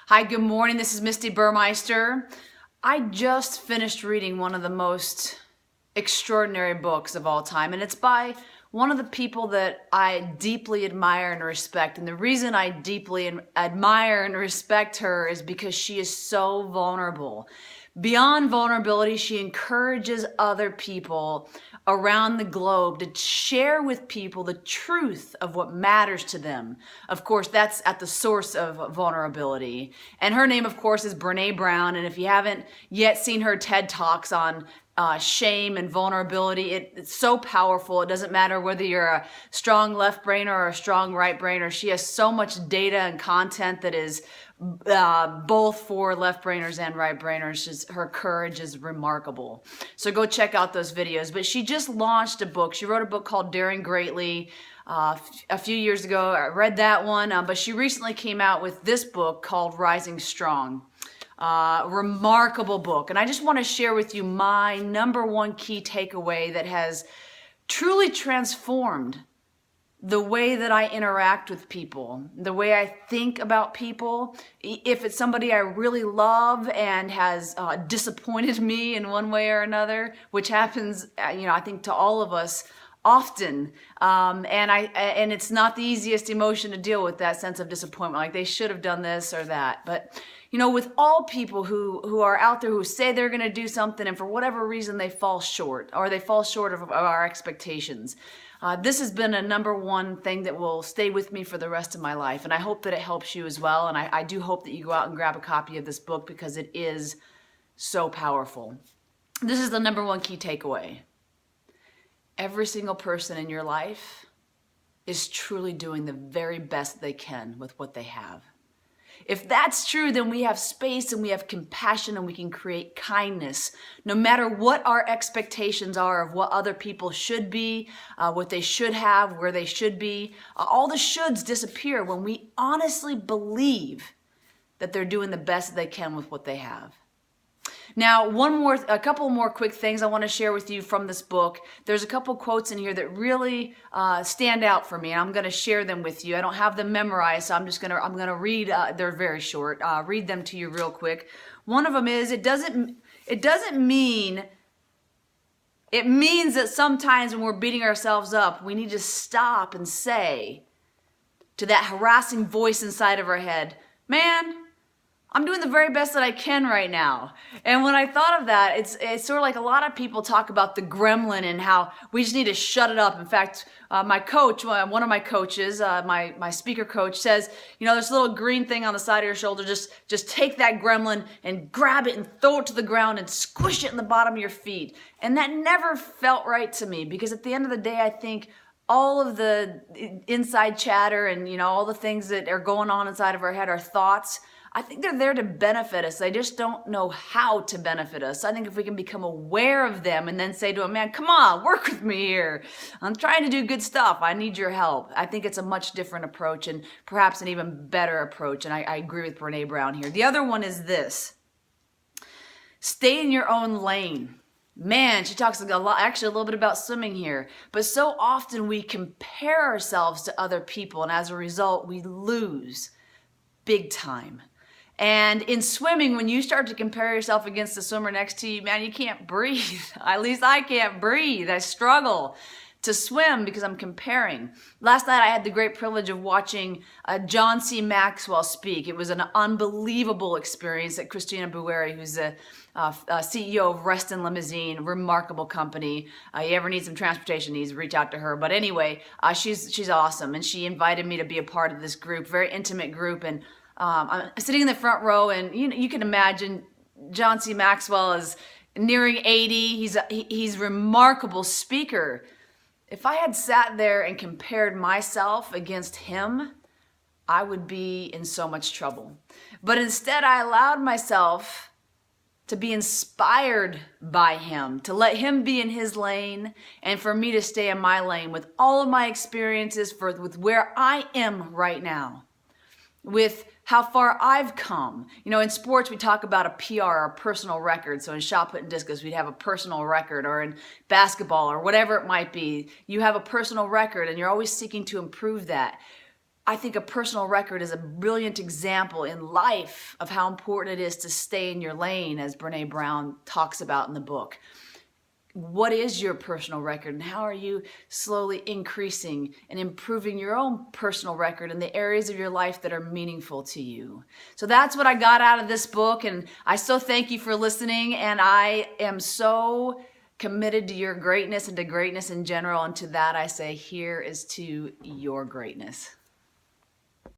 Hi, good morning. This is Misti Burmeister. I just finished reading one of the most extraordinary books of all time, and it's by one of the people that I deeply admire and respect. And the reason I deeply admire and respect her is because she is so vulnerable. Beyond vulnerability, she encourages other people around the globe to share with people the truth of what matters to them. Of course, that's at the source of vulnerability. And her name, of course, is Brene Brown. And if you haven't yet seen her TED Talks on shame and vulnerability, it's so powerful. It doesn't matter whether you're a strong left brainer or a strong right brainer. She has so much data and content that is both for left brainers and right brainers. Her courage is remarkable. So go check out those videos. But she just launched a book. She wrote a book called Daring Greatly a few years ago. I read that one, but she recently came out with this book called Rising Strong. Remarkable book. And I just want to share with you my number one key takeaway that has truly transformed the way that I interact with people, the way I think about people. If it's somebody I really love and has disappointed me in one way or another, which happens, I think to all of us often, and it's not the easiest emotion to deal with, that sense of disappointment, like they should have done this or that. But with all people who are out there who say they're going to do something and for whatever reason they fall short, or they fall short of our expectations. This has been a number one thing that will stay with me for the rest of my life. And I hope that it helps you as well. And I do hope that you go out and grab a copy of this book because it is so powerful. This is the number one key takeaway. Every single person in your life is truly doing the very best they can with what they have. If that's true, then we have space and we have compassion and we can create kindness, no matter what our expectations are of what other people should be, what they should have, where they should be. All the shoulds disappear when we honestly believe that they're doing the best they can with what they have. Now, a couple more quick things I want to share with you from this book. There's a couple quotes in here that really stand out for me, and I'm going to share them with you. I don't have them memorized, so I'm going to read. They're very short. Read them to you real quick. One of them is, it means that sometimes when we're beating ourselves up, we need to stop and say to that harassing voice inside of our head, man, I'm doing the very best that I can right now. And when I thought of that, it's sort of like a lot of people talk about the gremlin and how we just need to shut it up. In fact, my coach, one of my coaches, my speaker coach says, there's a little green thing on the side of your shoulder. Just take that gremlin and grab it and throw it to the ground and squish it in the bottom of your feet. And that never felt right to me because at the end of the day, I think all of the inside chatter and, all the things that are going on inside of our head, our thoughts, I think they're there to benefit us. They just don't know how to benefit us. I think if we can become aware of them and then say to them, man, come on, work with me here. I'm trying to do good stuff. I need your help. I think it's a much different approach and perhaps an even better approach. And I agree with Brene Brown here. The other one is this. Stay in your own lane. Man, she talks actually a little bit about swimming here. But so often we compare ourselves to other people. And as a result, we lose big time. And in swimming, when you start to compare yourself against the swimmer next to you, man, you can't breathe. At least I can't breathe. I struggle to swim because I'm comparing. Last night, I had the great privilege of watching John C. Maxwell speak. It was an unbelievable experience at Christina Bueri, who's the CEO of Reston Limousine, remarkable company. You ever need some transportation needs, reach out to her. But anyway, she's awesome. And she invited me to be a part of this group, very intimate group. And I'm sitting in the front row, and you can imagine John C. Maxwell is nearing 80. He's a remarkable speaker. If I had sat there and compared myself against him, I would be in so much trouble. But instead, I allowed myself to be inspired by him, to let him be in his lane, and for me to stay in my lane with all of my experiences, with where I am right now, with how far I've come. In sports, we talk about a PR, a personal record. So in shot put and discus, we'd have a personal record, or in basketball or whatever it might be. You have a personal record and you're always seeking to improve that. I think a personal record is a brilliant example in life of how important it is to stay in your lane, as Brene Brown talks about in the book. What is your personal record, and how are you slowly increasing and improving your own personal record in the areas of your life that are meaningful to you? So that's what I got out of this book, and I so thank you for listening, and I am so committed to your greatness and to greatness in general, and to that I say, here is to your greatness.